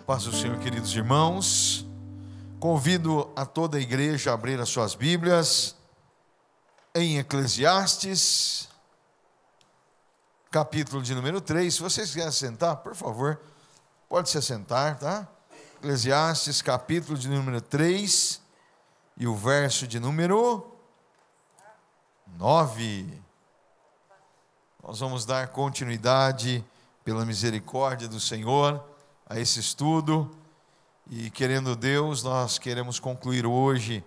Paz do Senhor, queridos irmãos. Convido a toda a igreja a abrir as suas Bíblias em Eclesiastes, capítulo de número 3. Se vocês quiserem sentar, por favor, pode se sentar, tá? Eclesiastes, capítulo de número 3 e o verso de número 9. Nós vamos dar continuidade, pela misericórdia do Senhor, a esse estudo, e querendo Deus, nós queremos concluir hoje,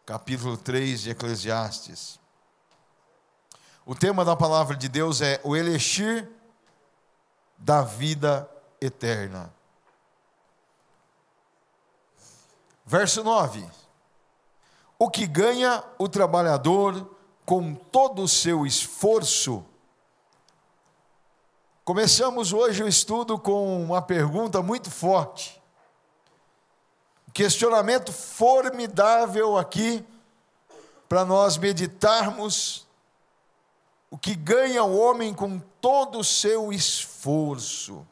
capítulo 3 de Eclesiastes. O tema da palavra de Deus é o elixir da vida eterna. Verso 9: o que ganha o trabalhador com todo o seu esforço. Começamos hoje o estudo com uma pergunta muito forte, um questionamento formidável aqui, para nós meditarmos. O que ganha o homem com todo o seu esforço?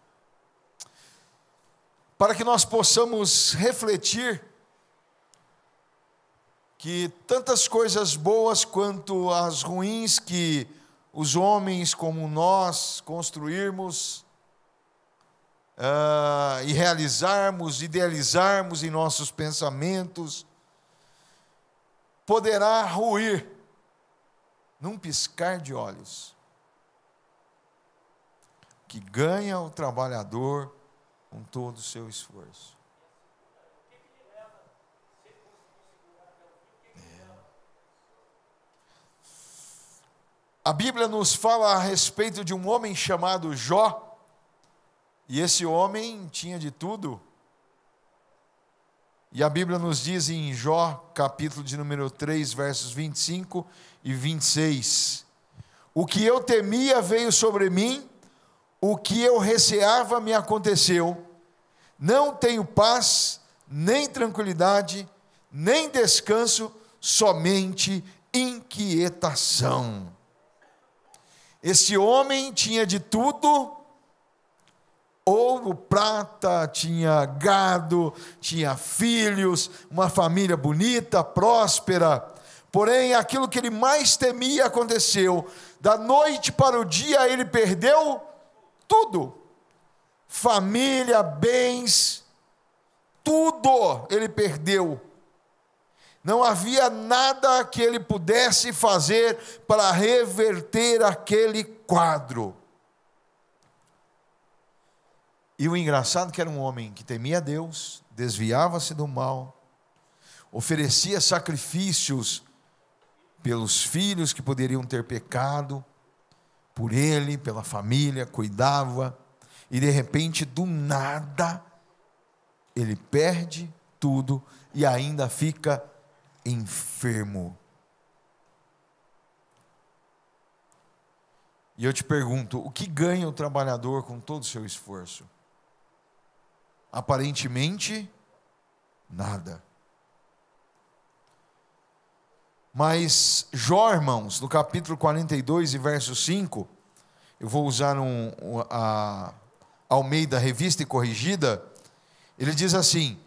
Para que nós possamos refletir que tantas coisas boas quanto as ruins que os homens como nós construirmos e realizarmos, idealizarmos em nossos pensamentos, poderá ruir num piscar de olhos. Que ganha o trabalhador com todo o seu esforço. A Bíblia nos fala a respeito de um homem chamado Jó, e esse homem tinha de tudo. E a Bíblia nos diz em Jó, capítulo de número 3, versos 25 e 26: o que eu temia veio sobre mim, o que eu receava me aconteceu. Não tenho paz, nem tranquilidade, nem descanso, somente inquietação. Esse homem tinha de tudo: ouro, prata, tinha gado, tinha filhos, uma família bonita, próspera. Porém, aquilo que ele mais temia aconteceu. Da noite para o dia ele perdeu tudo. Família, bens, tudo ele perdeu. Não havia nada que ele pudesse fazer para reverter aquele quadro. E o engraçado é que era um homem que temia Deus, desviava-se do mal, oferecia sacrifícios pelos filhos que poderiam ter pecado, por ele, pela família, cuidava, e de repente, do nada, ele perde tudo e ainda fica enfermo. E eu te pergunto, o que ganha o trabalhador com todo o seu esforço? Aparentemente, nada. Mas Jó, irmãos, no capítulo 42 e verso 5, eu vou usar a Almeida Revista e Corrigida, ele diz assim: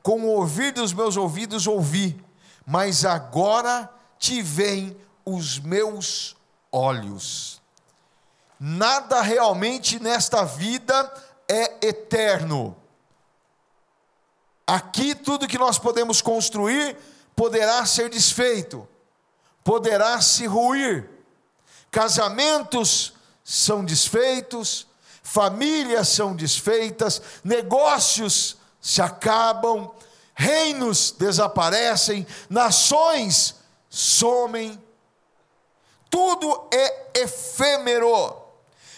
com o ouvir dos meus ouvidos ouvi, mas agora te veem os meus olhos. Nada realmente nesta vida é eterno. Aqui tudo que nós podemos construir poderá ser desfeito, poderá se ruir. Casamentos são desfeitos, famílias são desfeitas, negócios se acabam, reinos desaparecem, nações somem, tudo é efêmero.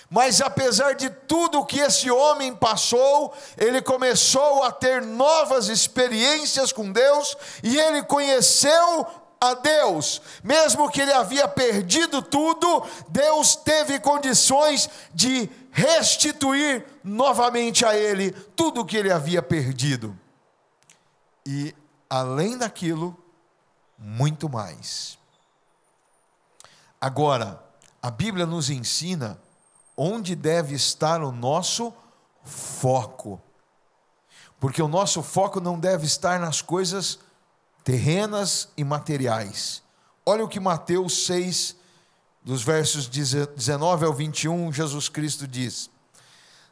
Mas apesar de tudo que esse homem passou, ele começou a ter novas experiências com Deus, e ele conheceu a Deus. Mesmo que ele havia perdido tudo, Deus teve condições de restituir novamente a ele tudo o que ele havia perdido. E além daquilo, muito mais. Agora, a Bíblia nos ensina onde deve estar o nosso foco. Porque o nosso foco não deve estar nas coisas terrenas e materiais. Olha o que Mateus 6, dos versos 19 ao 21, Jesus Cristo diz: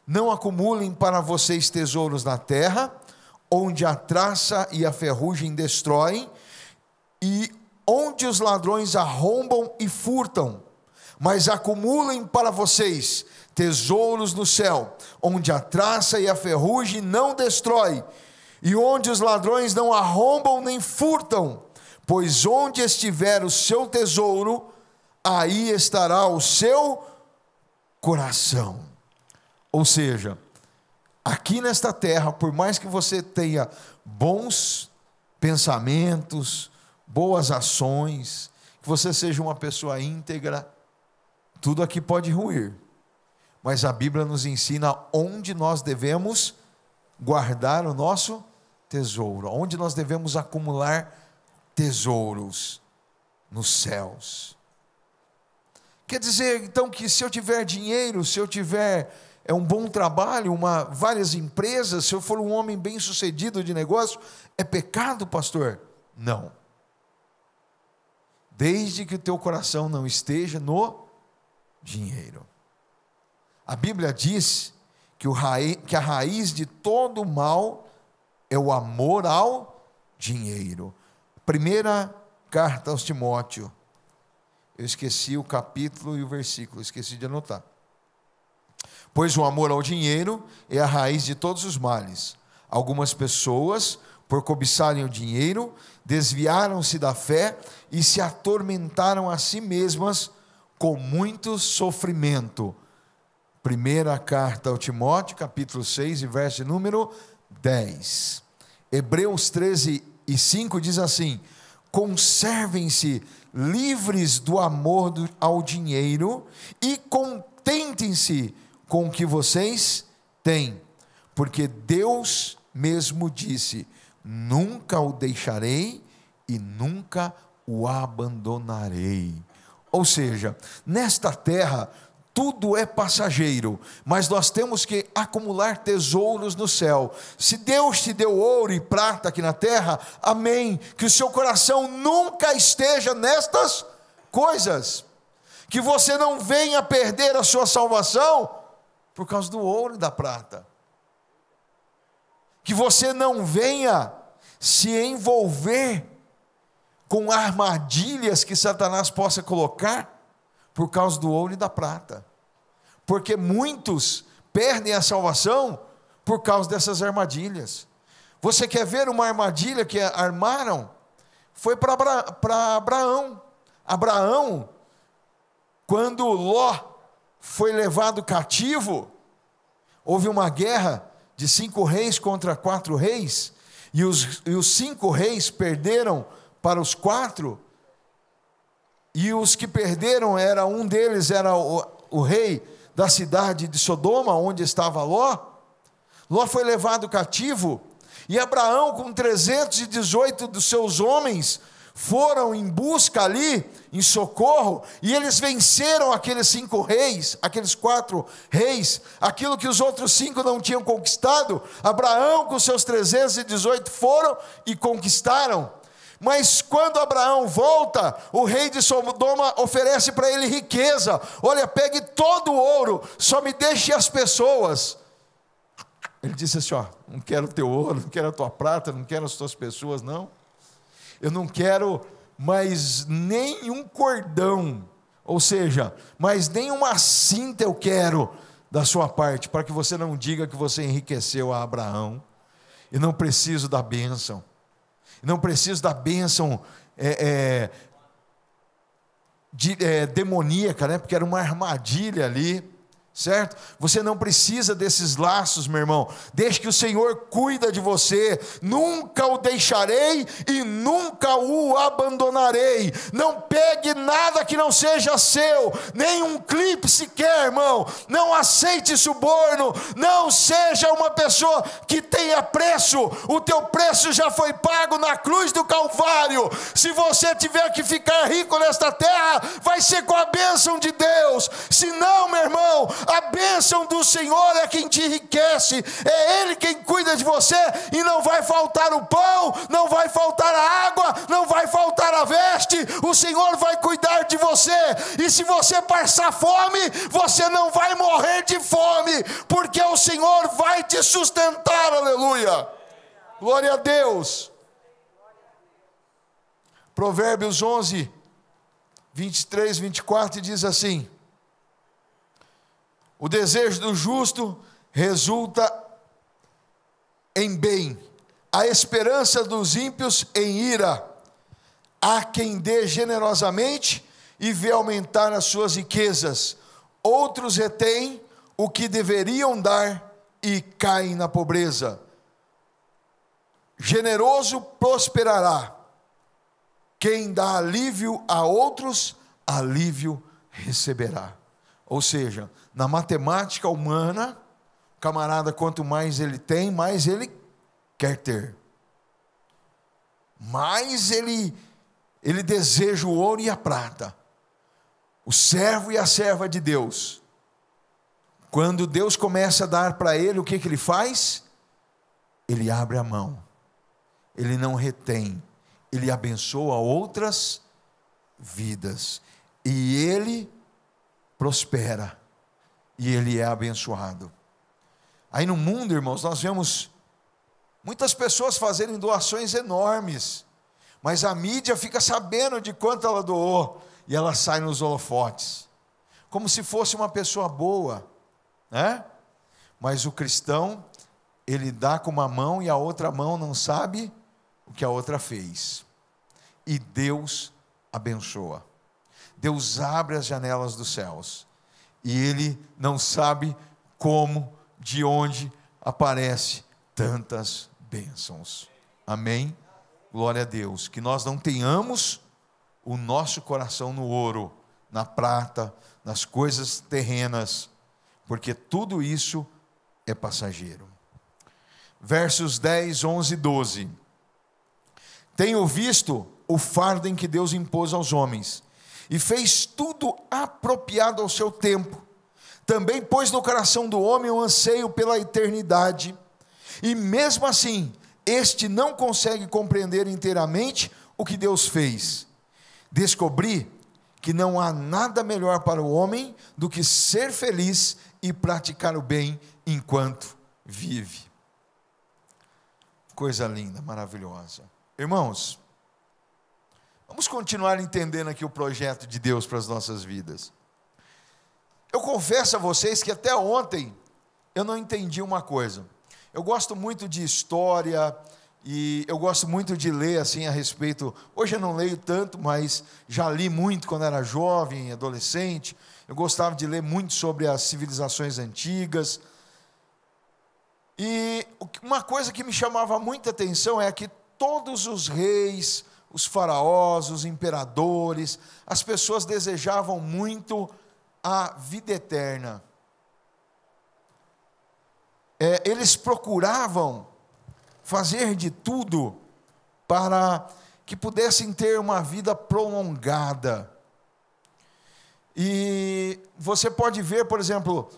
não acumulem para vocês tesouros na terra, onde a traça e a ferrugem destroem, e onde os ladrões arrombam e furtam, mas acumulem para vocês tesouros no céu, onde a traça e a ferrugem não destrói, e onde os ladrões não arrombam nem furtam, pois onde estiver o seu tesouro, aí estará o seu coração. Ou seja, aqui nesta terra, por mais que você tenha bons pensamentos, boas ações, que você seja uma pessoa íntegra, tudo aqui pode ruir. Mas a Bíblia nos ensina onde nós devemos guardar o nosso tesouro, onde nós devemos acumular tesouros nos céus. Quer dizer, então, que se eu tiver dinheiro, se eu tiver um bom trabalho, várias empresas, se eu for um homem bem-sucedido de negócio, é pecado, pastor? Não. Desde que o teu coração não esteja no dinheiro. A Bíblia diz que a raiz de todo mal é o amor ao dinheiro. Primeira carta aos Timóteo. Eu esqueci o capítulo e o versículo, esqueci de anotar. Pois o amor ao dinheiro é a raiz de todos os males. Algumas pessoas, por cobiçarem o dinheiro, desviaram-se da fé e se atormentaram a si mesmas com muito sofrimento. Primeira carta ao Timóteo, capítulo 6, e verso número 10. Hebreus 13 e 5 diz assim: conservem-se livres do amor ao dinheiro e contentem-se com o que vocês têm, porque Deus mesmo disse: nunca o deixarei e nunca o abandonarei. Ou seja, nesta terra tudo é passageiro, mas nós temos que acumular tesouros no céu. Se Deus te deu ouro e prata aqui na terra, amém, que o seu coração nunca esteja nestas coisas, que você não venha perder a sua salvação por causa do ouro e da prata, que você não venha se envolver com armadilhas que Satanás possa colocar por causa do ouro e da prata, porque muitos perdem a salvação por causa dessas armadilhas. Você quer ver uma armadilha que armaram? Foi para Abraão. Abraão, quando Ló foi levado cativo, houve uma guerra de 5 reis contra 4 reis, e os 5 reis perderam para os 4, e os que perderam, um deles era o rei da cidade de Sodoma, onde estava Ló. Ló foi levado cativo, e Abraão, com 318 dos seus homens, foram em busca ali, em socorro, e eles venceram aqueles 5 reis, aqueles 4 reis, aquilo que os outros 5 não tinham conquistado. Abraão, com seus 318, foram e conquistaram. Mas quando Abraão volta, o rei de Sodoma oferece para ele riqueza. Olha, pegue todo o ouro, só me deixe as pessoas. Ele disse assim: ó, não quero o teu ouro, não quero a tua prata, não quero as tuas pessoas, não. Eu não quero mais nenhum cordão, ou seja, mais nenhuma cinta eu quero da sua parte, para que você não diga que você enriqueceu a Abraão. E não preciso da bênção. Não preciso da bênção demoníaca, né? Porque era uma armadilha ali, certo? Você não precisa desses laços, meu irmão. Deixe que o Senhor cuida de você. Nunca o deixarei e nunca o abandonarei. Não pegue nada que não seja seu, nem um clipe sequer, irmão. Não aceite suborno. Não seja uma pessoa que tenha preço. O teu preço já foi pago na cruz do Calvário. Se você tiver que ficar rico nesta terra, vai ser com a bênção de Deus. Se não, meu irmão, A bênção do Senhor é quem te enriquece, é Ele quem cuida de você, e não vai faltar o pão, não vai faltar a água, não vai faltar a veste. O Senhor vai cuidar de você, e se você passar fome, você não vai morrer de fome, porque o Senhor vai te sustentar. Aleluia, glória a Deus. Provérbios 11, 23, 24 diz assim: o desejo do justo resulta em bem, a esperança dos ímpios em ira. Há quem dê generosamente e vê aumentar as suas riquezas, outros retêm o que deveriam dar e caem na pobreza. Generoso prosperará, quem dá alívio a outros, alívio receberá. Ou seja, na matemática humana, camarada, quanto mais ele tem, mais ele quer ter. Mais ele deseja o ouro e a prata. O servo e a serva de Deus, quando Deus começa a dar para ele, o que ele faz? Ele abre a mão, ele não retém, ele abençoa outras vidas, e ele prospera, e ele é abençoado. Aí no mundo, irmãos, nós vemos muitas pessoas fazerem doações enormes, mas a mídia fica sabendo de quanto ela doou, e ela sai nos holofotes, como se fosse uma pessoa boa, né? Mas o cristão, ele dá com uma mão e a outra mão não sabe o que a outra fez, e Deus abençoa. Deus abre as janelas dos céus, e Ele não sabe como, de onde aparece tantas bênçãos. Amém? Glória a Deus. Que nós não tenhamos o nosso coração no ouro, na prata, nas coisas terrenas, porque tudo isso é passageiro. Versos 10, 11 e 12. Tenho visto o fardo em que Deus impôs aos homens, e fez tudo apropriado ao seu tempo. Também pôs no coração do homem o anseio pela eternidade, e mesmo assim, este não consegue compreender inteiramente o que Deus fez. Descobri que não há nada melhor para o homem do que ser feliz e praticar o bem enquanto vive. Coisa linda, maravilhosa. Irmãos, vamos continuar entendendo aqui o projeto de Deus para as nossas vidas. Eu confesso a vocês que até ontem eu não entendi uma coisa. Eu gosto muito de história e eu gosto muito de ler assim a respeito. Hoje eu não leio tanto, mas já li muito quando era jovem, adolescente. Eu gostava de ler muito sobre as civilizações antigas. E uma coisa que me chamava muita atenção é que todos os reis, os faraós, os imperadores, as pessoas desejavam muito a vida eterna. Eles procuravam fazer de tudo para que pudessem ter uma vida prolongada. E você pode ver, por exemplo,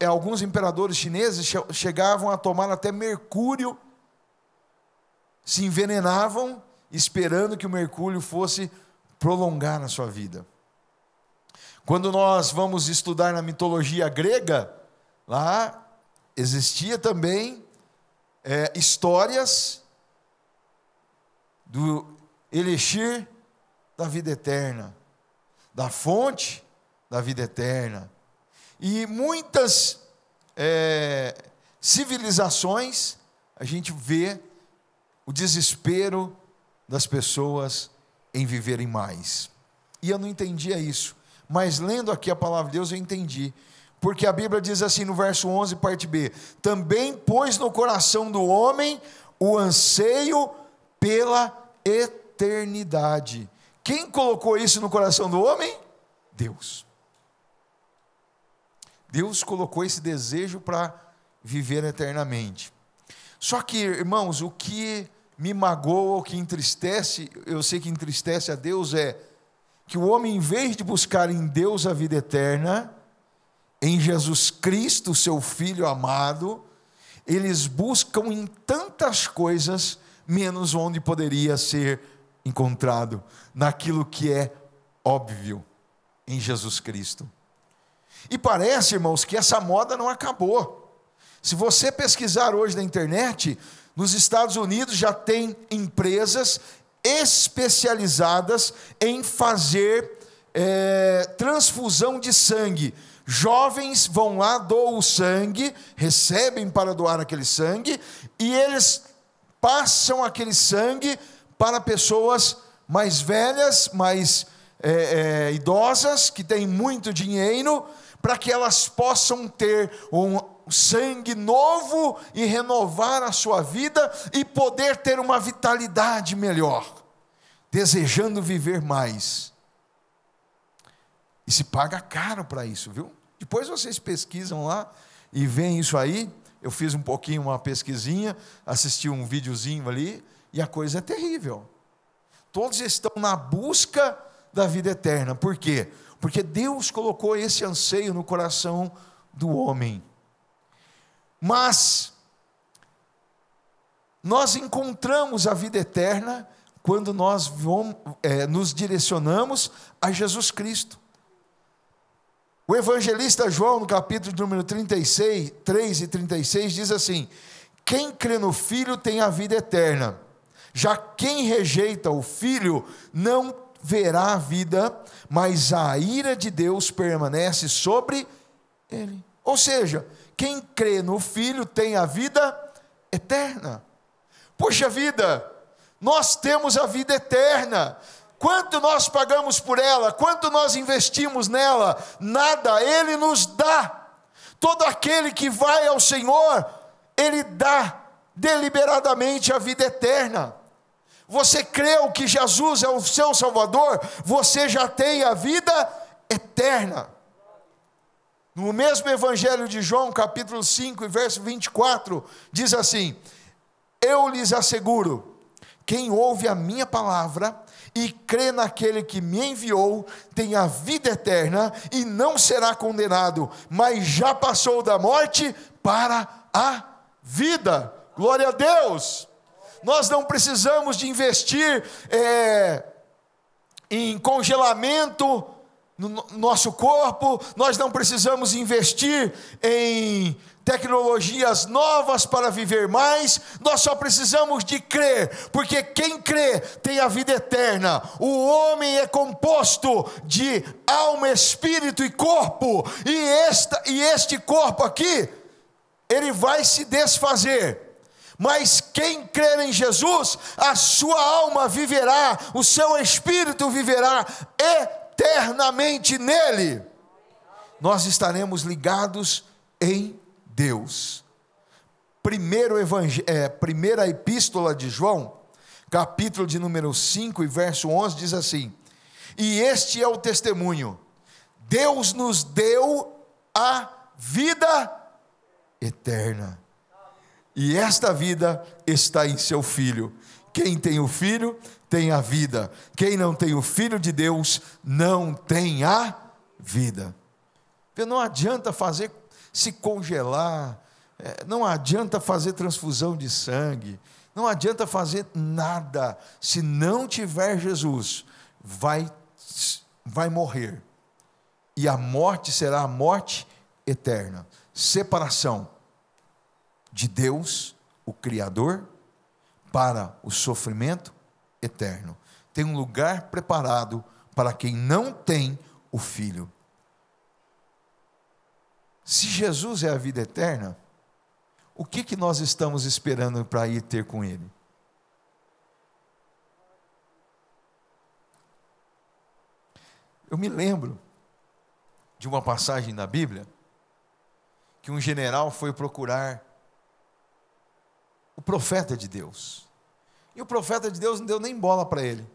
alguns imperadores chineses chegavam a tomar até mercúrio, se envenenavam, esperando que o mercúrio fosse prolongar a sua vida. Quando nós vamos estudar na mitologia grega, lá existia também histórias do elixir da vida eterna, da fonte da vida eterna. E muitas civilizações, a gente vê o desespero das pessoas em viverem mais. E eu não entendia isso, mas lendo aqui a palavra de Deus eu entendi. Porque a Bíblia diz assim no verso 11, parte B: também pôs no coração do homem o anseio pela eternidade. Quem colocou isso no coração do homem? Deus. Deus colocou esse desejo para viver eternamente. Só que, irmãos, o que me magoa, o que entristece, eu sei que entristece a Deus, é que o homem, em vez de buscar em Deus a vida eterna, em Jesus Cristo, seu Filho amado, eles buscam em tantas coisas, menos onde poderia ser encontrado, naquilo que é óbvio, em Jesus Cristo. E parece, irmãos, que essa moda não acabou. Se você pesquisar hoje na internet, nos Estados Unidos já tem empresas especializadas em fazer transfusão de sangue. Jovens vão lá, doam o sangue, recebem para doar aquele sangue, e eles passam aquele sangue para pessoas mais velhas, mais idosas, que têm muito dinheiro, para que elas possam ter um sangue novo e renovar a sua vida e poder ter uma vitalidade melhor, desejando viver mais. E se paga caro para isso, viu? Depois vocês pesquisam lá e veem isso aí. Eu fiz um pouquinho, uma pesquisinha, assisti um videozinho ali, e a coisa é terrível. Todos estão na busca da vida eterna. Por quê? Porque Deus colocou esse anseio no coração do homem. Mas nós encontramos a vida eterna quando nós nos direcionamos a Jesus Cristo. O evangelista João, no capítulo número 36, 3 e 36, diz assim: quem crê no Filho tem a vida eterna, já quem rejeita o Filho não verá a vida, mas a ira de Deus permanece sobre ele. Ou seja, quem crê no Filho tem a vida eterna. Poxa vida, nós temos a vida eterna. Quanto nós pagamos por ela? Quanto nós investimos nela? Nada, Ele nos dá. Todo aquele que vai ao Senhor, Ele dá deliberadamente a vida eterna. Você creu que Jesus é o seu Salvador, você já tem a vida eterna. No mesmo Evangelho de João, capítulo 5, verso 24, diz assim: eu lhes asseguro, quem ouve a minha palavra e crê naquele que me enviou, tem a vida eterna e não será condenado, mas já passou da morte para a vida. Glória a Deus! Nós não precisamos de investir em congelamento no nosso corpo, nós não precisamos investir em tecnologias novas para viver mais, nós só precisamos de crer, porque quem crê tem a vida eterna. O homem é composto de alma, espírito e corpo, e este corpo aqui, ele vai se desfazer. Mas quem crer em Jesus, a sua alma viverá, o seu espírito viverá eternamente nele. Nós estaremos ligados em Deus. Primeira epístola de João, capítulo de número 5 e verso 11, diz assim: e este é o testemunho, Deus nos deu a vida eterna, e esta vida está em seu Filho. Quem tem o Filho tem a vida. Quem não tem o Filho de Deus não tem a vida. Não adianta se congelar, não adianta fazer transfusão de sangue, não adianta fazer nada. Se não tiver Jesus, vai morrer. E a morte será a morte eterna. Separação de Deus, o Criador, para o sofrimento eterno. Tem um lugar preparado para quem não tem o Filho. Se Jesus é a vida eterna, o que nós estamos esperando para ir ter com Ele? Eu me lembro de uma passagem na Bíblia, que um general foi procurar o profeta de Deus, e o profeta de Deus não deu nem bola para ele.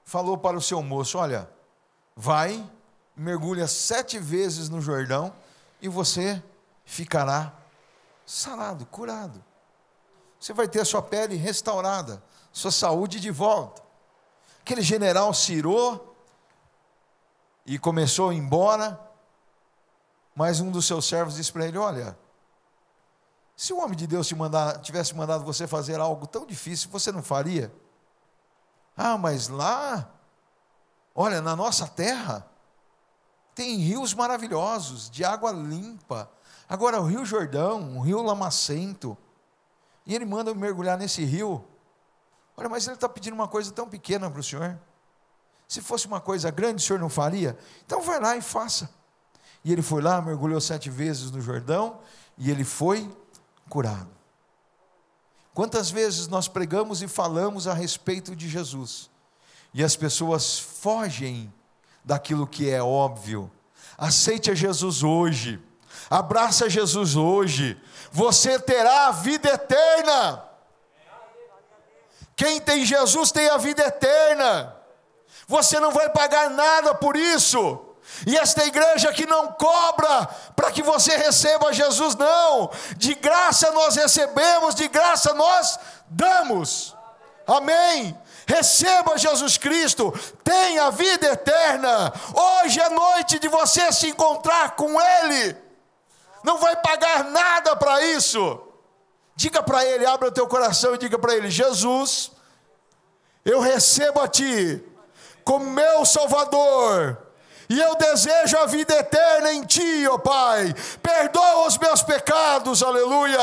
Falou para o seu moço: olha, vai, mergulha 7 vezes no Jordão, e você ficará sarado, curado. Você vai ter a sua pele restaurada, sua saúde de volta. Aquele general cirou e começou a ir embora. Mas um dos seus servos disse para ele: olha, se o homem de Deus tivesse mandado você fazer algo tão difícil, você não faria? Ah, mas lá, olha, na nossa terra, tem rios maravilhosos, de água limpa. Agora o Rio Jordão, um rio lamacento, e ele manda eu mergulhar nesse rio. Olha, mas ele está pedindo uma coisa tão pequena para o senhor. Se fosse uma coisa grande, o senhor não faria? Então vai lá e faça. E ele foi lá, mergulhou 7 vezes no Jordão, e ele foi curado. Quantas vezes nós pregamos e falamos a respeito de Jesus, e as pessoas fogem daquilo que é óbvio. Aceite a Jesus hoje, abraça Jesus hoje, você terá a vida eterna. Quem tem Jesus tem a vida eterna. Você não vai pagar nada por isso. E esta igreja que não cobra para que você receba Jesus, não. De graça nós recebemos, de graça nós damos. Amém. Receba Jesus Cristo, tenha a vida eterna. Hoje é noite de você se encontrar com Ele. Não vai pagar nada para isso. Diga para Ele, abra o teu coração e diga para Ele: Jesus, eu recebo a Ti como meu Salvador, e eu desejo a vida eterna em Ti, ó Pai. Perdoa os meus pecados, aleluia.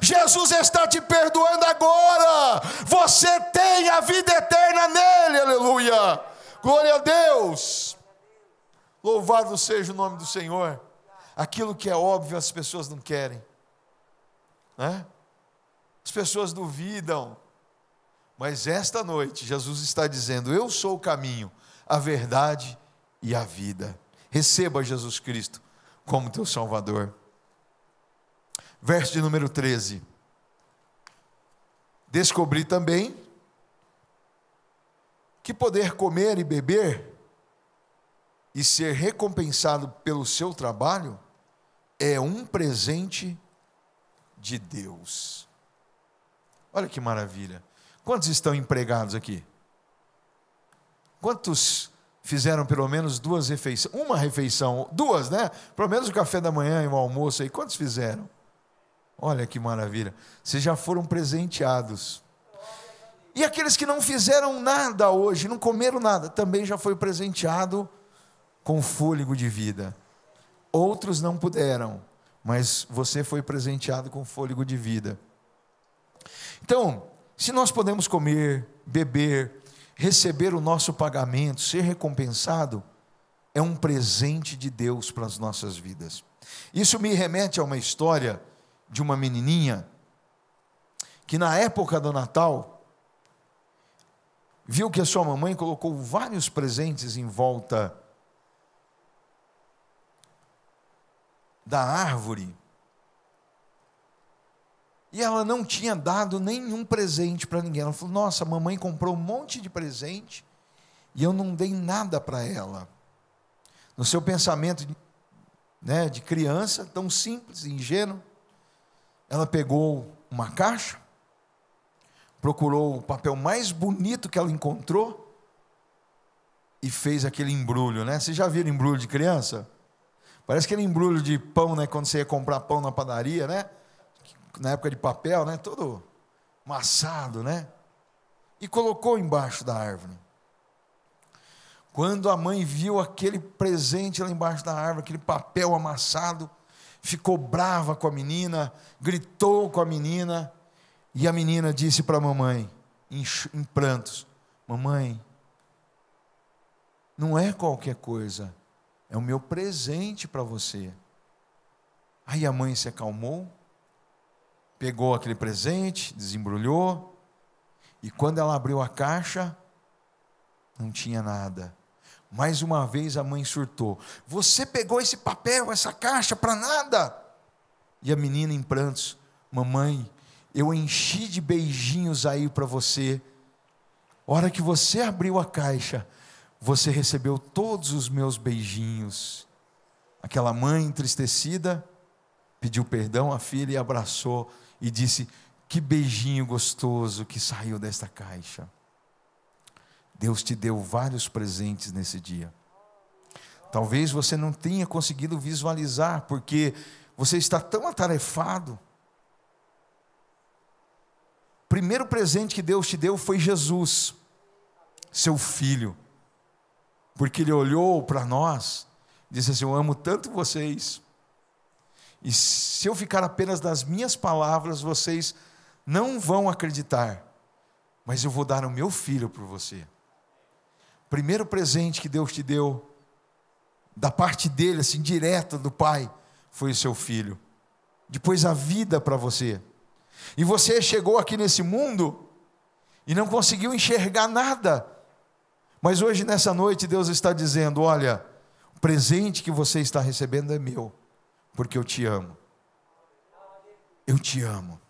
Jesus está te perdoando agora. Você tem a vida eterna nele, aleluia. Glória a Deus. Louvado seja o nome do Senhor. Aquilo que é óbvio as pessoas não querem, né? As pessoas duvidam. Mas esta noite Jesus está dizendo: eu sou o caminho, a verdade e a vida. Receba Jesus Cristo como teu Salvador. Verso de número 13. Descobri também que poder comer e beber e ser recompensado pelo seu trabalho é um presente de Deus. Olha que maravilha. Quantos estão empregados aqui? Quantos fizeram pelo menos uma refeição, duas, né? Pelo menos o café da manhã e o almoço aí. Quantos fizeram? Olha que maravilha. Vocês já foram presenteados. E aqueles que não fizeram nada hoje, não comeram nada, também já foi presenteado com fôlego de vida. Outros não puderam, mas você foi presenteado com fôlego de vida. Então, se nós podemos comer, beber, receber o nosso pagamento, ser recompensado, é um presente de Deus para as nossas vidas. Isso me remete a uma história de uma menininha que na época do Natal viu que a sua mamãe colocou vários presentes em volta da árvore. E ela não tinha dado nenhum presente para ninguém. Ela falou: nossa, a mamãe comprou um monte de presente e eu não dei nada para ela. No seu pensamento, né, de criança, tão simples e ingênuo, ela pegou uma caixa, procurou o papel mais bonito que ela encontrou e fez aquele embrulho, né? Vocês já viram embrulho de criança? Parece aquele embrulho de pão, né, quando você ia comprar pão na padaria, né? Na época de papel, né? Todo amassado, né? E colocou embaixo da árvore. Quando a mãe viu aquele presente lá embaixo da árvore, aquele papel amassado, ficou brava com a menina, gritou com a menina, e a menina disse para a mamãe, em prantos: mamãe, não é qualquer coisa, é o meu presente para você. Aí a mãe se acalmou, pegou aquele presente, desembrulhou, e quando ela abriu a caixa, não tinha nada. Mais uma vez a mãe surtou: você pegou esse papel, essa caixa para nada? E a menina em prantos: mamãe, eu enchi de beijinhos aí para você. A hora que você abriu a caixa, você recebeu todos os meus beijinhos. Aquela mãe entristecida pediu perdão à filha e abraçou e disse: que beijinho gostoso que saiu desta caixa. Deus te deu vários presentes nesse dia. Talvez você não tenha conseguido visualizar, porque você está tão atarefado. O primeiro presente que Deus te deu foi Jesus, seu Filho. Porque Ele olhou para nós e disse assim: eu amo tanto vocês. E se eu ficar apenas nas minhas palavras, vocês não vão acreditar. Mas eu vou dar o meu Filho por você. O primeiro presente que Deus te deu, da parte dele, assim, direta do Pai, foi o seu Filho. Depois a vida para você. E você chegou aqui nesse mundo e não conseguiu enxergar nada. Mas hoje, nessa noite, Deus está dizendo: olha, o presente que você está recebendo é meu, porque eu te amo. Eu te amo.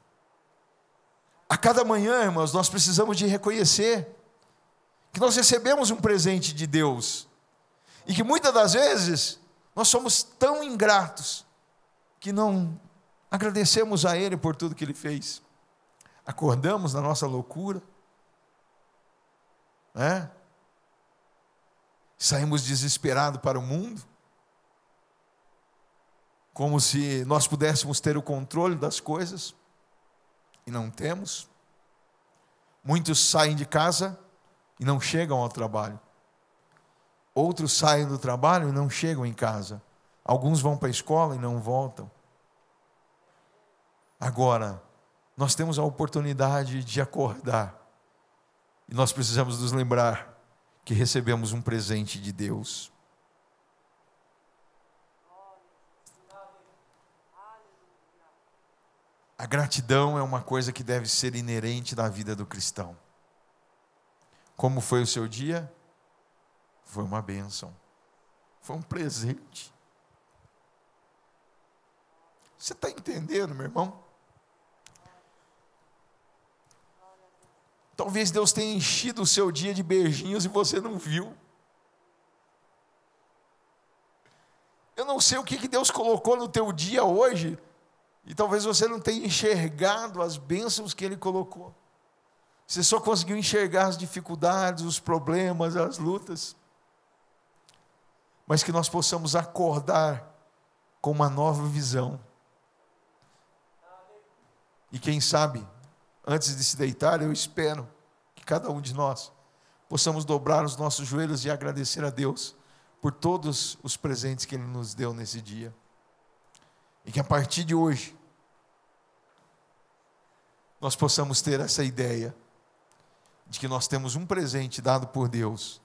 A cada manhã, irmãos, nós precisamos de reconhecer que nós recebemos um presente de Deus. E que muitas das vezes nós somos tão ingratos que não agradecemos a Ele por tudo que Ele fez. Acordamos na nossa loucura, saímos desesperados para o mundo, como se nós pudéssemos ter o controle das coisas, e não temos. Muitos saem de casa e não chegam ao trabalho. Outros saem do trabalho e não chegam em casa. Alguns vão para a escola e não voltam. Agora, nós temos a oportunidade de acordar. E nós precisamos nos lembrar que recebemos um presente de Deus. A gratidão é uma coisa que deve ser inerente da vida do cristão. Como foi o seu dia? Foi uma bênção. Foi um presente. Você está entendendo, meu irmão? Talvez Deus tenha enchido o seu dia de beijinhos e você não viu. Eu não sei o que Deus colocou no teu dia hoje, e talvez você não tenha enxergado as bênçãos que Ele colocou. Você só conseguiu enxergar as dificuldades, os problemas, as lutas. Mas que nós possamos acordar com uma nova visão. E quem sabe, antes de se deitar, eu espero que cada um de nós possamos dobrar os nossos joelhos e agradecer a Deus por todos os presentes que Ele nos deu nesse dia. E que a partir de hoje, nós possamos ter essa ideia de que nós temos um presente dado por Deus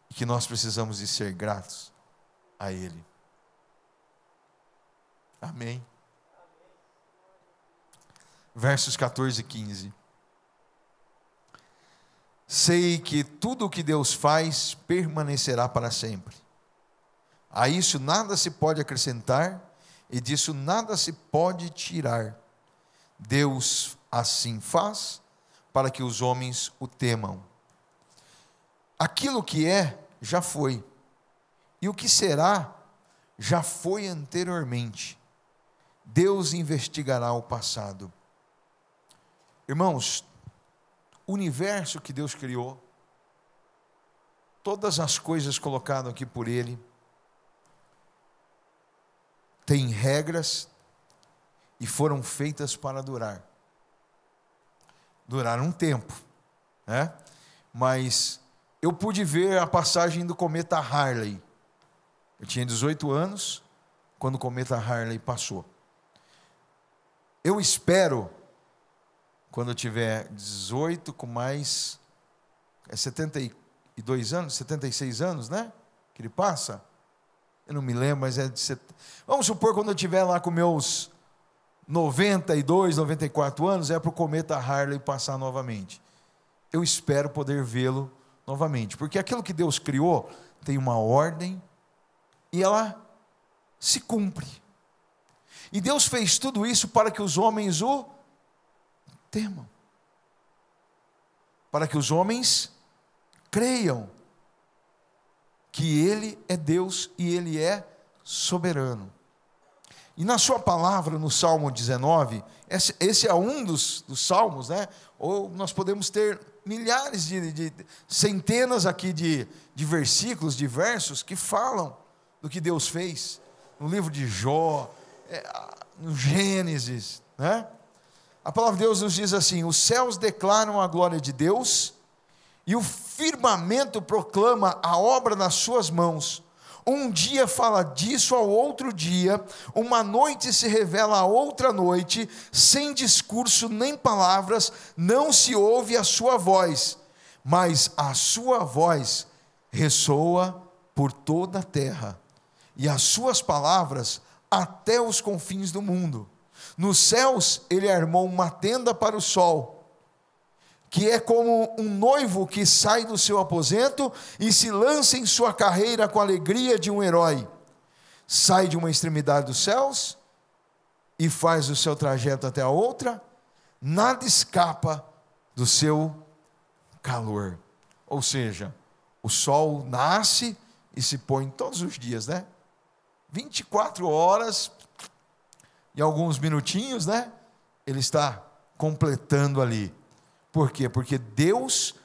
e que nós precisamos de ser gratos a Ele. Amém. Versos 14 e 15. Sei que tudo o que Deus faz permanecerá para sempre. A isso nada se pode acrescentar e disso nada se pode tirar. Deus assim faz para que os homens o temam. Aquilo que é, já foi. E o que será, já foi anteriormente. Deus investigará o passado. Irmãos, o universo que Deus criou, todas as coisas colocadas aqui por Ele, têm regras e foram feitas para durar. Duraram um tempo, né? Mas eu pude ver a passagem do cometa Halley. Eu tinha 18 anos quando o cometa Halley passou. Eu espero, quando eu tiver 18 com mais 72 anos, 76 anos, né? Que ele passa. Eu não me lembro, mas é de... Vamos supor, quando eu estiver lá com meus 92, 94 anos, é para o cometa Halley passar novamente. Eu espero poder vê-lo novamente, porque aquilo que Deus criou tem uma ordem e ela se cumpre. E Deus fez tudo isso para que os homens o temam, para que os homens creiam que Ele é Deus e Ele é soberano. E na sua palavra, no Salmo 19, esse é um dos salmos, né? Ou nós podemos ter milhares centenas aqui de versículos, de versos, que falam do que Deus fez, no livro de Jó, no Gênesis, né? A palavra de Deus nos diz assim: os céus declaram a glória de Deus, e o firmamento proclama a obra das suas mãos. Um dia fala disso ao outro dia, uma noite se revela a outra noite, sem discurso nem palavras, não se ouve a sua voz, mas a sua voz ressoa por toda a terra, e as suas palavras até os confins do mundo. Nos céus ele armou uma tenda para o sol, que é como um noivo que sai do seu aposento e se lança em sua carreira com a alegria de um herói. Sai de uma extremidade dos céus e faz o seu trajeto até a outra, nada escapa do seu calor. Ou seja, o sol nasce e se põe todos os dias, né? 24 horas e alguns minutinhos, né? Ele está completando ali. Por quê? Porque Deus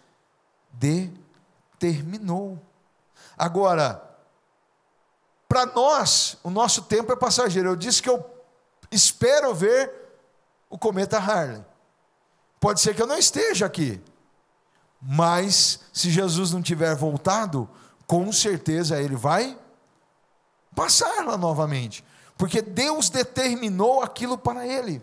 determinou. Agora, para nós, o nosso tempo é passageiro. Eu disse que eu espero ver o cometa Halley. Pode ser que eu não esteja aqui, mas se Jesus não tiver voltado, com certeza ele vai passar lá novamente, porque Deus determinou aquilo para ele.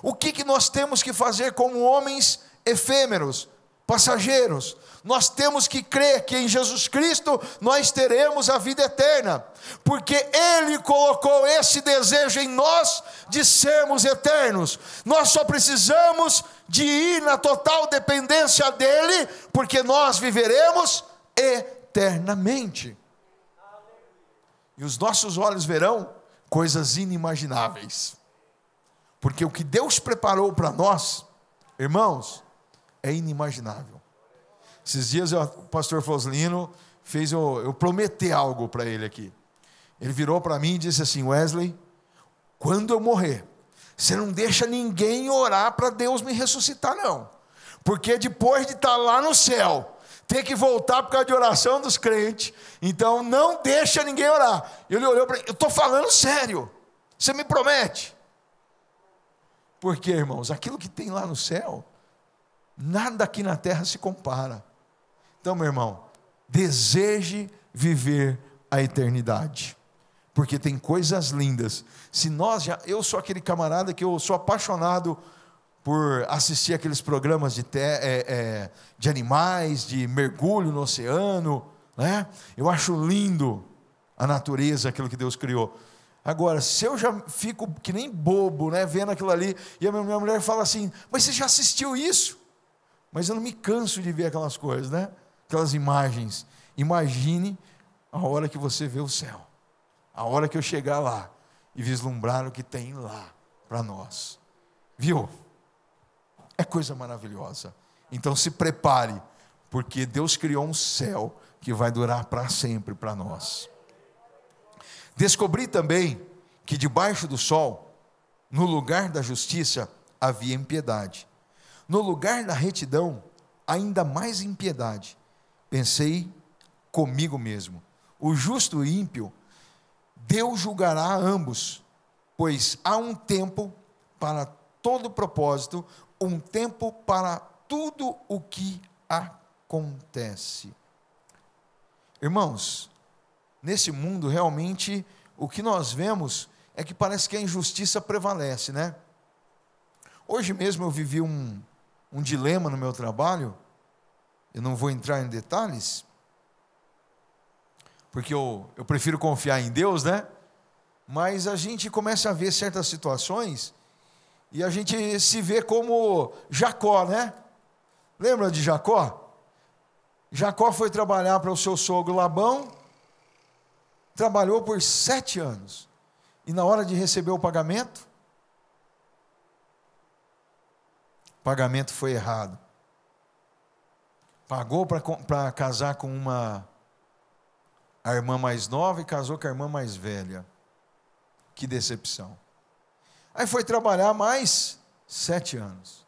O que nós temos que fazer como homens efêmeros, passageiros? Nós temos que crer que em Jesus Cristo nós teremos a vida eterna, porque Ele colocou esse desejo em nós de sermos eternos. Nós só precisamos de ir na total dependência dEle, porque nós viveremos eternamente. E os nossos olhos verão coisas inimagináveis, porque o que Deus preparou para nós, irmãos, é inimaginável. Esses dias o pastor Foslino fez eu prometer algo para ele aqui. Ele virou para mim e disse assim: Wesley, quando eu morrer, você não deixa ninguém orar para Deus me ressuscitar não, porque depois de estar lá no céu, ter que voltar por causa de oração dos crentes, então não deixa ninguém orar. Ele olhou para mim: eu estou falando sério, você me promete? Porque, irmãos, aquilo que tem lá no céu, nada aqui na terra se compara. Então, meu irmão, deseje viver a eternidade, porque tem coisas lindas. Se nós eu sou aquele camarada que eu sou apaixonado por assistir aqueles programas de animais, de mergulho no oceano, né? Eu acho lindo a natureza, aquilo que Deus criou. Agora, se eu já fico que nem bobo, né, vendo aquilo ali, e a minha mulher fala assim: mas você já assistiu isso? Mas eu não me canso de ver aquelas coisas, né? Aquelas imagens. Imagine a hora que você vê o céu, a hora que eu chegar lá e vislumbrar o que tem lá para nós. Viu? É coisa maravilhosa. Então se prepare, porque Deus criou um céu que vai durar para sempre para nós. Descobri também que debaixo do sol, no lugar da justiça, havia impiedade. No lugar da retidão, ainda mais impiedade. Pensei comigo mesmo: o justo e ímpio, Deus julgará a ambos, pois há um tempo para todo propósito, um tempo para tudo o que acontece. Irmãos, nesse mundo realmente o que nós vemos é que parece que a injustiça prevalece, né? Hoje mesmo eu vivi um dilema no meu trabalho. Eu não vou entrar em detalhes, porque eu prefiro confiar em Deus, né? Mas a gente começa a ver certas situações e a gente se vê como Jacó, né? Lembra de Jacó? Jacó foi trabalhar para o seu sogro Labão, trabalhou por 7 anos, e na hora de receber o pagamento foi errado. Pagou para casar com a irmã mais nova e casou com a irmã mais velha. Que decepção. Aí foi trabalhar mais 7 anos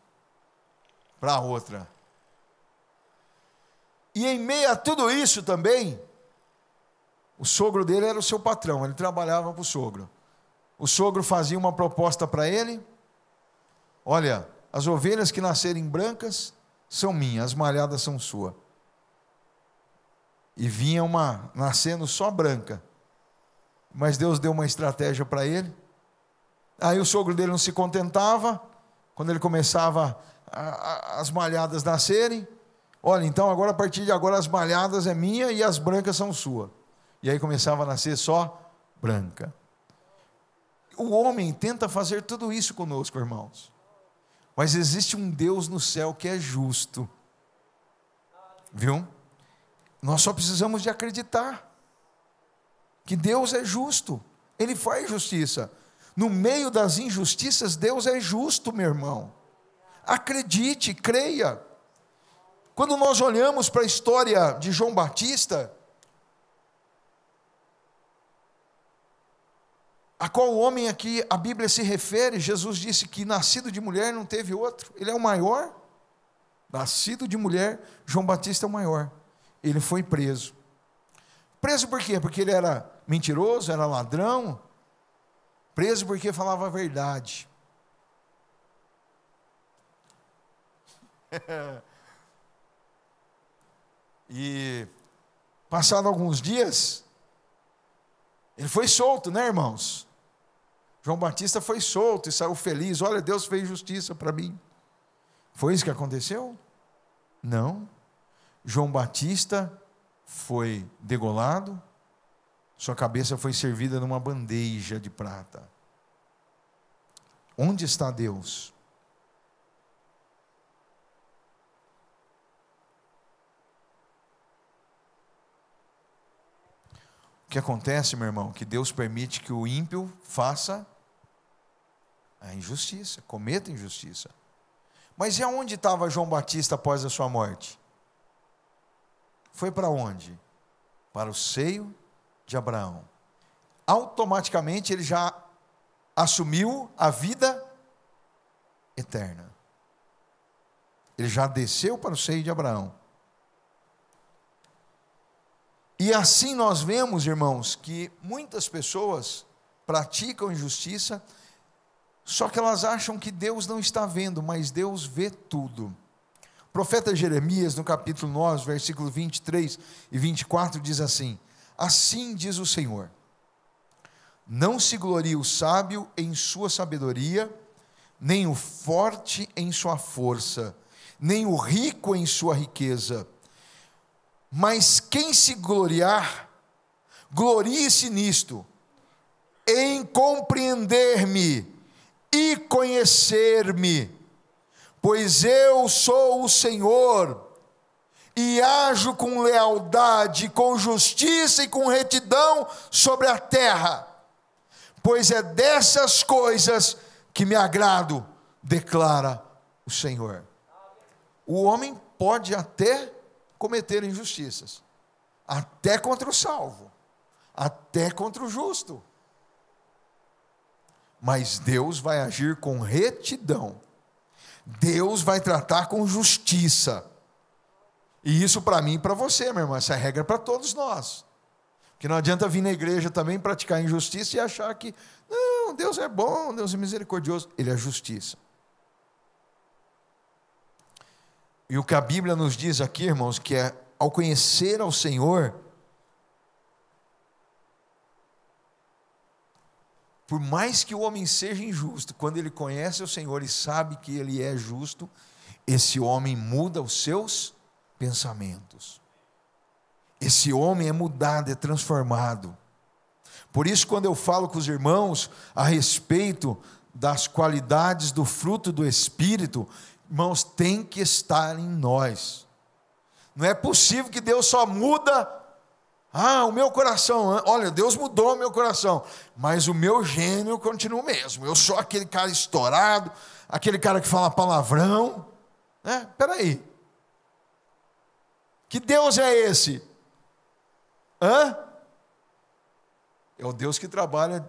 para outra. E em meio a tudo isso também, O sogro dele era o seu patrão, ele trabalhava para o sogro. O sogro fazia uma proposta para ele: olha, as ovelhas que nascerem brancas são minhas, as malhadas são suas. E vinha uma nascendo só branca. Mas Deus deu uma estratégia para ele. Aí o sogro dele não se contentava, quando ele começava as malhadas nascerem. Olha, então agora a partir de agora as malhadas é minha e as brancas são suas. E aí começava a nascer só branca. O homem tenta fazer tudo isso conosco, irmãos. Mas existe um Deus no céu que é justo. Viu? Nós só precisamos de acreditar que Deus é justo. Ele faz justiça. No meio das injustiças, Deus é justo, meu irmão. Acredite, creia. Quando nós olhamos para a história de João Batista, a qual homem aqui a Bíblia se refere, Jesus disse que nascido de mulher não teve outro. Ele é o maior. Nascido de mulher, João Batista é o maior. Ele foi preso. Preso por quê? Porque ele era mentiroso, era ladrão. Preso porque falava a verdade. E, passado alguns dias, ele foi solto, né, irmãos? João Batista foi solto e saiu feliz. Olha, Deus fez justiça para mim. Foi isso que aconteceu? Não. João Batista foi degolado, sua cabeça foi servida numa bandeja de prata. Onde está Deus? O que acontece, meu irmão? Que Deus permite que o ímpio faça a injustiça, cometa injustiça. Mas e aonde estava João Batista após a sua morte? Foi para onde? Para o seio de Abraão. Automaticamente ele já assumiu a vida eterna. Ele já desceu para o seio de Abraão. E assim nós vemos, irmãos, que muitas pessoas praticam injustiça, só que elas acham que Deus não está vendo, mas Deus vê tudo. O profeta Jeremias, no capítulo 9, versículos 23 e 24, diz assim: assim diz o Senhor, não se glorie o sábio em sua sabedoria, nem o forte em sua força, nem o rico em sua riqueza, mas quem se gloriar, glorie-se nisto, em compreender-me e conhecer-me, pois eu sou o Senhor, e ajo com lealdade, com justiça e com retidão sobre a terra, pois é dessas coisas que me agrado, declara o Senhor. O homem pode até cometer injustiças, até contra o salvo, até contra o justo, mas Deus vai agir com retidão, Deus vai tratar com justiça, e isso para mim e para você, meu irmão, essa regra é para todos nós, porque não adianta vir na igreja também praticar injustiça e achar que, não, Deus é bom, Deus é misericordioso, Ele é justiça. E o que a Bíblia nos diz aqui, irmãos, que é, ao conhecer ao Senhor, por mais que o homem seja injusto, quando ele conhece o Senhor e sabe que Ele é justo, esse homem muda os seus pensamentos. Esse homem é mudado, é transformado. Por isso, quando eu falo com os irmãos a respeito das qualidades do fruto do Espírito, irmãos, tem que estar em nós. Não é possível que Deus só muda o meu coração. Olha, Deus mudou o meu coração, mas o meu gênio continua o mesmo. Eu sou aquele cara estourado, aquele cara que fala palavrão. Espera aí. Que Deus é esse? É o Deus que trabalha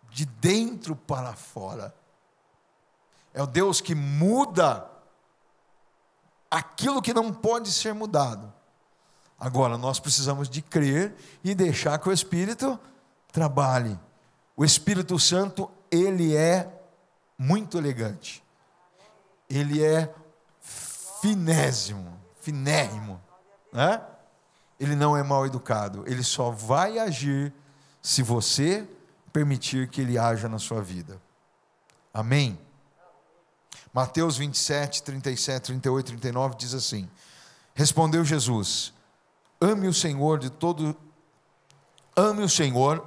de dentro para fora. É o Deus que muda aquilo que não pode ser mudado. Agora, nós precisamos de crer e deixar que o Espírito trabalhe. O Espírito Santo, ele é muito elegante. Ele é finérrimo, né? Ele não é mal educado. Ele só vai agir se você permitir que ele haja na sua vida. Amém? Mateus 27, 37, 38, 39 diz assim: respondeu Jesus: ame o Senhor,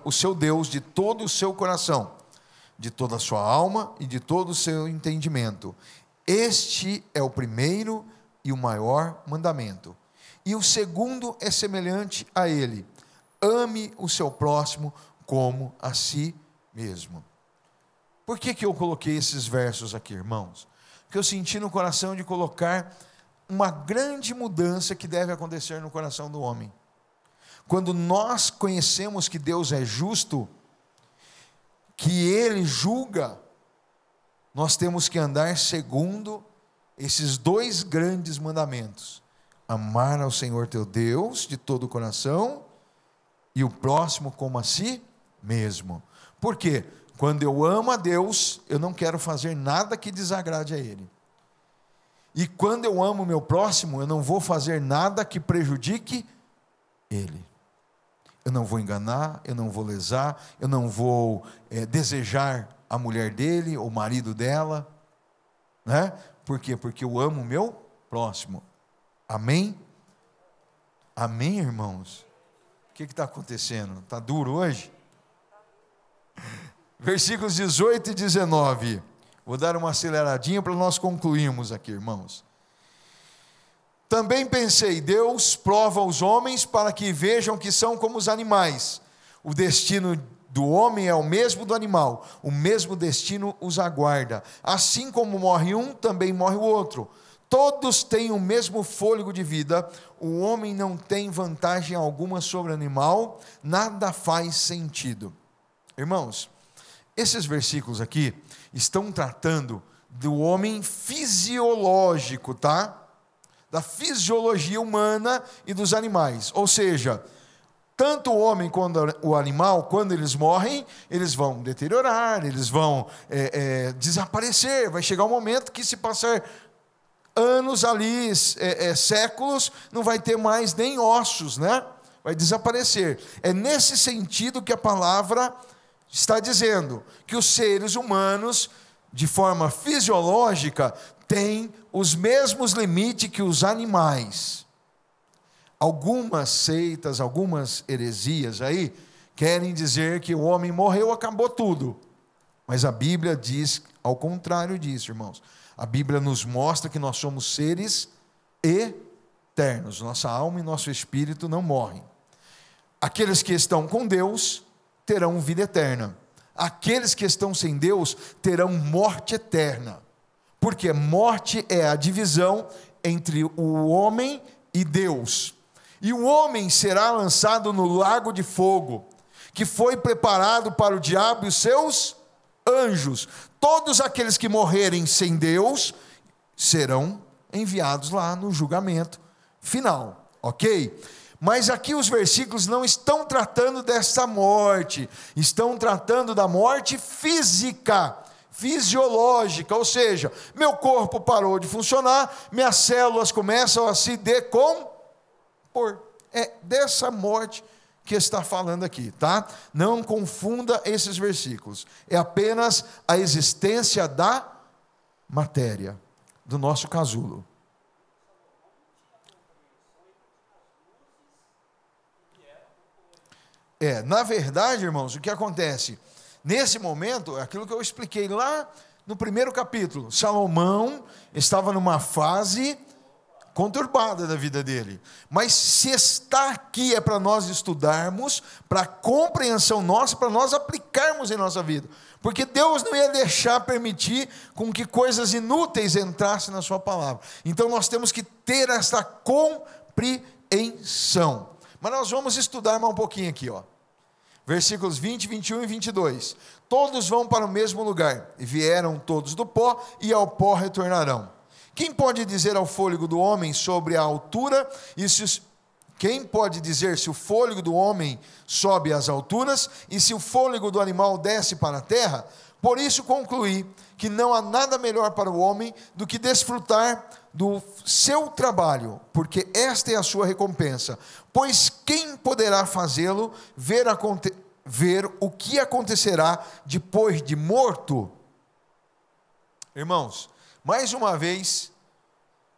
o seu Deus, de todo o seu coração, de toda a sua alma e de todo o seu entendimento. Este é o primeiro e o maior mandamento. E o segundo é semelhante a ele: ame o seu próximo como a si mesmo. Por que eu coloquei esses versos aqui, irmãos? Porque eu senti no coração de colocar uma grande mudança que deve acontecer no coração do homem. Quando nós conhecemos que Deus é justo, que Ele julga, nós temos que andar segundo esses dois grandes mandamentos: amar ao Senhor teu Deus de todo o coração e o próximo como a si mesmo. Por quê? Quando eu amo a Deus, eu não quero fazer nada que desagrade a Ele. E quando eu amo o meu próximo, eu não vou fazer nada que prejudique Ele. Eu não vou enganar, eu não vou lesar, eu não vou desejar a mulher dele, ou o marido dela, né? Por quê? Porque eu amo o meu próximo. Amém? Amém, irmãos? O que está acontecendo? Está duro hoje? Versículos 18 e 19. Vou dar uma aceleradinha para nós concluirmos aqui, irmãos. Também pensei: Deus prova os homens para que vejam que são como os animais. O destino do homem é o mesmo do animal, o mesmo destino os aguarda. Assim como morre um, também morre o outro. Todos têm o mesmo fôlego de vida. O homem não tem vantagem alguma sobre o animal. Nada faz sentido. Irmãos, esses versículos aqui estão tratando do homem fisiológico, tá? Da fisiologia humana e dos animais. Ou seja, tanto o homem quanto o animal, quando eles morrem, eles vão deteriorar, eles vão desaparecer. Vai chegar um momento que, se passar anos ali, séculos, não vai ter mais nem ossos, né? Vai desaparecer. É nesse sentido que a palavra está dizendo que os seres humanos, de forma fisiológica, têm os mesmos limites que os animais. Algumas seitas, algumas heresias aí, querem dizer que o homem morreu, acabou tudo. Mas a Bíblia diz ao contrário disso, irmãos. A Bíblia nos mostra que nós somos seres eternos. Nossa alma e nosso espírito não morrem. Aqueles que estão com Deus terão vida eterna. Aqueles que estão sem Deus terão morte eterna. Porque morte é a divisão entre o homem e Deus. E o homem será lançado no lago de fogo, que foi preparado para o diabo e os seus anjos. Todos aqueles que morrerem sem Deus serão enviados lá no julgamento final, ok? Mas aqui os versículos não estão tratando dessa morte, estão tratando da morte física, fisiológica, ou seja, meu corpo parou de funcionar, minhas células começam a se decompor. É dessa morte que está falando aqui, tá? Não confunda esses versículos. É apenas a existência da matéria, do nosso casulo. Na verdade, irmãos, o que acontece? Nesse momento, aquilo que eu expliquei lá no primeiro capítulo, Salomão estava numa fase conturbada da vida dele. Mas se está aqui é para nós estudarmos, para compreensão nossa, para nós aplicarmos em nossa vida. Porque Deus não ia permitir com que coisas inúteis entrassem na sua palavra. Então nós temos que ter essa compreensão. Mas nós vamos estudar mais um pouquinho aqui, ó. Versículos 20, 21 e 22. Todos vão para o mesmo lugar, e vieram todos do pó, e ao pó retornarão. Quem pode dizer ao fôlego do homem sobre a altura, e se Quem pode dizer se o fôlego do homem sobe às alturas e se o fôlego do animal desce para a terra? Por isso concluí que não há nada melhor para o homem do que desfrutar do seu trabalho, porque esta é a sua recompensa. Pois quem poderá fazê-lo ver o que acontecerá depois de morto? Irmãos, mais uma vez,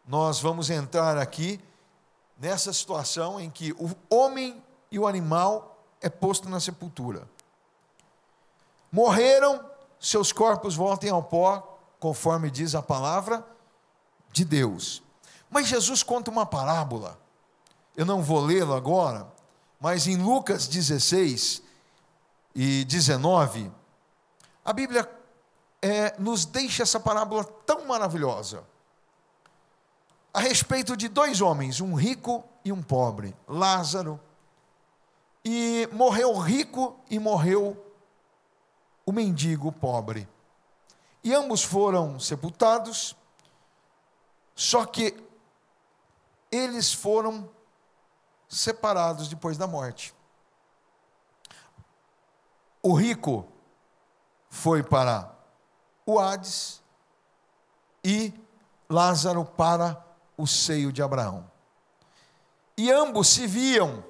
nós vamos entrar aqui nessa situação em que o homem e o animal é posto na sepultura. Morreram, seus corpos voltem ao pó, conforme diz a palavra de Deus. Mas Jesus conta uma parábola, eu não vou lê-la agora, mas em Lucas 16 e 19, a Bíblia nos deixa essa parábola tão maravilhosa, a respeito de dois homens, um rico e um pobre, Lázaro, e morreu o rico e morreu o mendigo pobre, e ambos foram sepultados, só que eles foram separados depois da morte. O rico foi para o Hades e Lázaro para o seio de Abraão. E ambos se viam.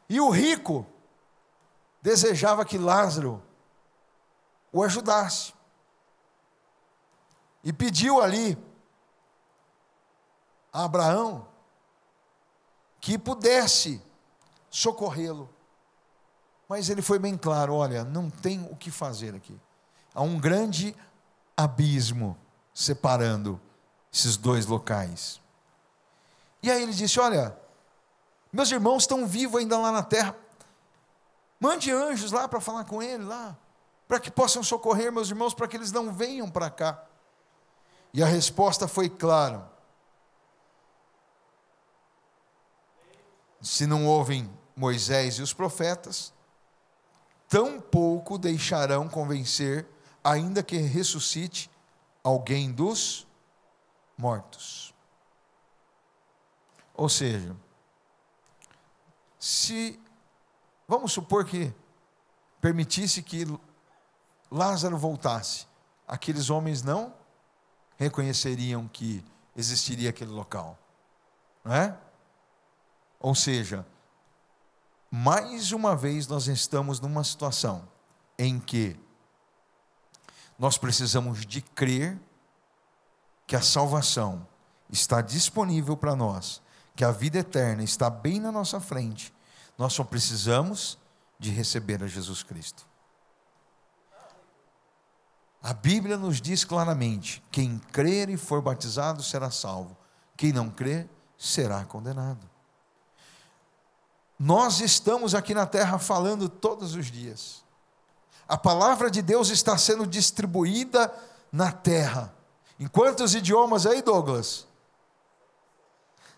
E o rico desejava que Lázaro o ajudasse. E pediu ali a Abraão que pudesse socorrê-lo. Mas ele foi bem claro: olha, não tem o que fazer aqui. Há um grande abismo separando esses dois locais. E aí ele disse: olha, meus irmãos estão vivos ainda lá na terra, mande anjos lá para falar com ele lá, para que possam socorrer meus irmãos, para que eles não venham para cá. E a resposta foi clara: se não ouvem Moisés e os profetas, tampouco deixarão convencer, ainda que ressuscite alguém dos mortos. Ou seja, se vamos supor que permitisse que Lázaro voltasse, aqueles homens não reconheceriam que existiria aquele local, não é? Ou seja, mais uma vez nós estamos numa situação em que nós precisamos de crer que a salvação está disponível para nós, que a vida eterna está bem na nossa frente. Nós só precisamos de receber a Jesus Cristo. A Bíblia nos diz claramente: quem crer e for batizado será salvo, quem não crer será condenado. Nós estamos aqui na terra falando todos os dias. A palavra de Deus está sendo distribuída na terra. Em quantos idiomas aí, Douglas?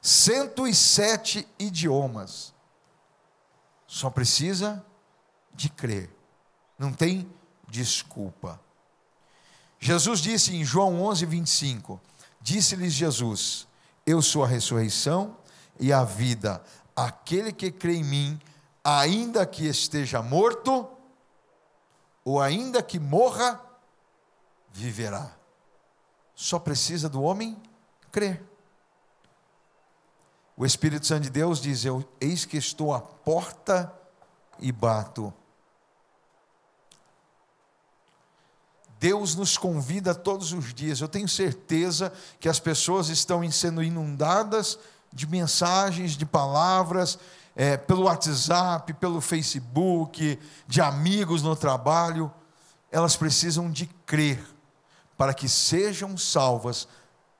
107 idiomas. Só precisa de crer. Não tem desculpa. Jesus disse em João 11:25, disse-lhes Jesus: eu sou a ressurreição e a vida. Aquele que crê em mim, ainda que esteja morto, ou ainda que morra, viverá. Só precisa do homem crer. O Espírito Santo de Deus diz: eis que estou à porta e bato. Deus nos convida todos os dias. Eu tenho certeza que as pessoas estão sendo inundadas de mensagens, de palavras, pelo WhatsApp, pelo Facebook, de amigos no trabalho. Elas precisam de crer para que sejam salvas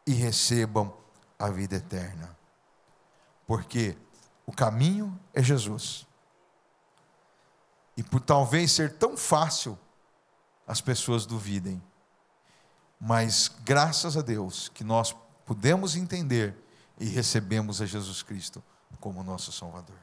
e recebam a vida eterna. Porque o caminho é Jesus. E por talvez ser tão fácil, as pessoas duvidem. Mas graças a Deus que nós podemos entender e recebemos a Jesus Cristo como nosso Salvador.